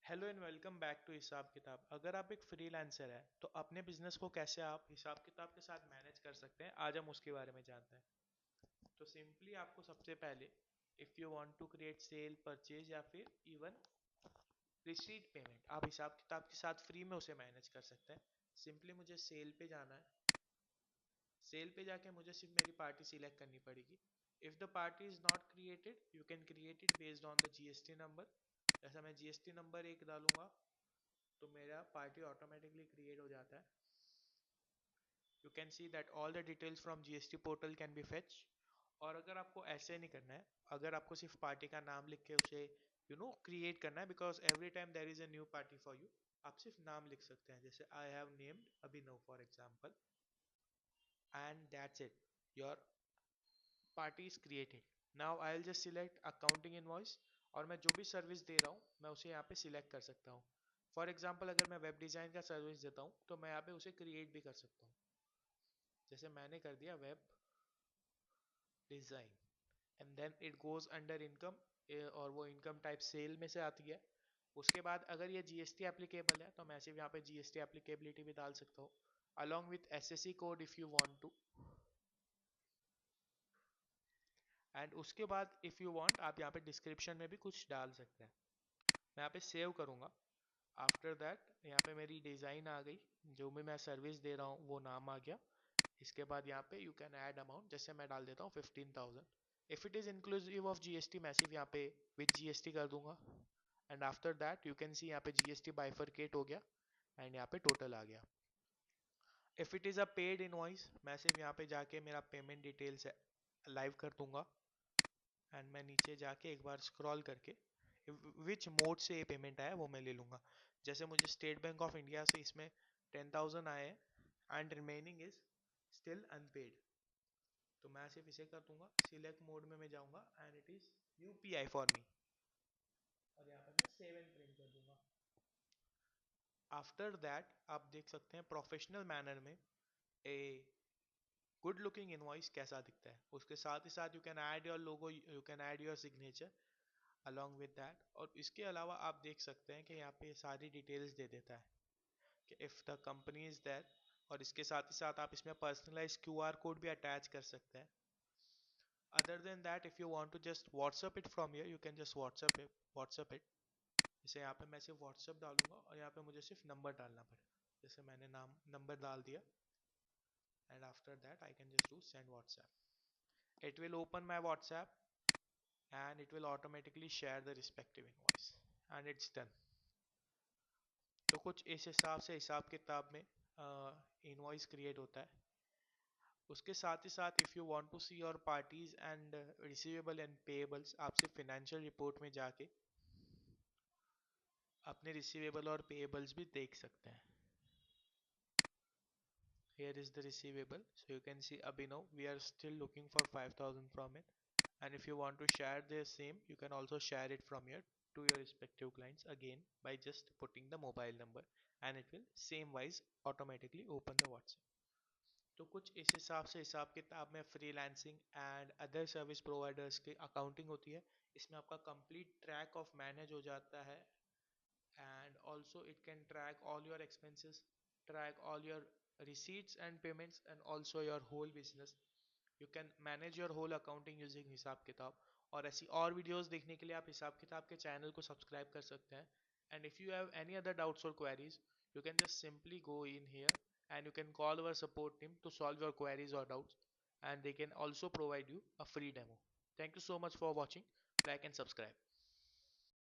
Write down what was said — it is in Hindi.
Hello and welcome back to Hisab Kitab. अगर आप एक फ्रीलांसर है तो अपने बिजनेस को कैसे आप हिसाब किताब के साथ मैनेज कर सकते हैं, आज हम उसके बारे में जानते हैं। तो सिंपली आपको सबसे पहले if you want to create sale purchase या फिर इवन रिसीट पेमेंट, आप हिसाब किताब के साथ फ्री में उसे मैनेज कर सकते हैं। सिंपली मुझे सेल पे जाना है। सेल पे जाके मुझे सिर्फ मेरी पार्टी सिलेक्ट करनी पड़ेगी। If the party is not created you can create it based on the GST number. जैसा मैं जीएसटी नंबर एक डालूंगा तो मेरा पार्टी ऑटोमेटिकली क्रिएट हो जाता है। You can see that all the details from GST portal can be fetch. और अगर आपको ऐसे नहीं करना है, अगर आपको सिर्फ पार्टी का नाम लिख के उसे क्रिएट करना है, because every time there is a new party for you, आप सिर्फ नाम लिख सकते हैं। जैसे I have named Abhinav for example, and that's it, your party is created. Now I will just select accounting invoice, और मैं जो भी सर्विस दे रहा हूँ मैं उसे यहाँ पे सिलेक्ट कर सकता हूँ। फॉर एग्जाम्पल अगर मैं वेब डिज़ाइन का सर्विस देता हूँ तो मैं यहाँ पे उसे क्रिएट भी कर सकता हूँ। जैसे मैंने कर दिया web design, and then it goes under income, और वो इनकम टाइप सेल में से आती है। उसके बाद अगर ये जीएसटी एप्लीकेबल है तो मैं सिर्फ यहाँ पे जीएसटी एप्लीकेबिलिटी भी डाल सकता हूँ along with SSC code if you want to. And उसके बाद इफ़ यू वांट आप यहाँ पे डिस्क्रिप्शन में भी कुछ डाल सकते हैं। मैं यहाँ पे सेव करूँगा। आफ्टर दैट यहाँ पे मेरी डिज़ाइन आ गई, जो भी मैं सर्विस दे रहा हूँ वो नाम आ गया। इसके बाद यहाँ पे यू कैन ऐड अमाउंट, जैसे मैं डाल देता हूँ 15,000। If it is inclusive of GST मैं सिर्फ यहाँ पे विद जीएसटी कर दूंगा। And after that you can see यहाँ पे जीएसटी बाइफरकेट हो गया एंड यहाँ पे टोटल आ गया। If it is a paid invoice मैं सिर्फ यहाँ पे जाके मेरा पेमेंट डिटेल्स लाइव कर दूंगा, एंड मैं नीचे जाके एक बार स्क्रॉल करके विच मोड से ये पेमेंट आया वो मैं ले लूँगा। जैसे मुझे स्टेट बैंक ऑफ इंडिया से इसमें 10,000 आए हैं and remaining is still unpaid, तो मैं सिर्फ इसे कर दूंगा। सिलेक्ट मोड में मैं जाऊंगा and it is UPI for me, और यहाँ पर मैं सेव एंड प्रिंट कर दूंगा। आफ्टर दैट आप देख सकते हैं प्रोफेशनल मैनर में ए गुड लुकिंग इनवॉइस कैसा दिखता है। उसके साथ ही साथ you can add your logo, you can add your signature along with that. और इसके अलावा आप देख सकते हैं कि यहाँ पे सारी डिटेल्स दे देता है कि if the company is there, और इसके साथ ही साथ आप इसमें पर्सनलाइज क्यूआर कोड भी अटैच कर सकते हैं। Other than that if you want to just WhatsApp it from here you can just WhatsApp it. जैसे यहाँ पे मैं सिर्फ व्हाट्सअप डालूंगा और यहाँ पे मुझे सिर्फ नंबर डालना पड़ेगा। जैसे मैंने नाम नंबर डाल दिया, and after that I can just do send WhatsApp. It will open my WhatsApp and it will automatically share the respective invoice and it's done। तो कुछ इस हिसाब से हिसाब किताब में इनवॉइस क्रिएट होता है। उसके साथ ही साथ if you want to see your parties and receivable and payables, आप सिर्फ फाइनेंशियल रिपोर्ट में जाके अपने रिसीवेबल और पेएबल्स भी देख सकते हैं। Here is the receivable, so you can see Abhinav we are still looking for 5,000 from it, and if you want to share the same you can also share it from here to your respective clients again by just putting the mobile number, and it will same wise automatically open the WhatsApp। तो कुछ इस हिसाब से हिसाब किताब में freelancing and other service providers की अकाउंटिंग होती है। इसमें आपका कंप्लीट ट्रैक ऑफ मैनेज हो जाता है, and also it can track all your expenses, track all your receipts and payments, and also your whole business। you can manage your whole accounting using हिसाब किताब। और ऐसी और वीडियोस देखने के लिए आप हिसाब किताब के चैनल को सब्सक्राइब कर सकते हैं। And if you have any other doubts और queries you can just simply go in here and you can call our support team to solve your queries or doubts, and they can also provide you a free demo। Thank you so much for watching, like and subscribe।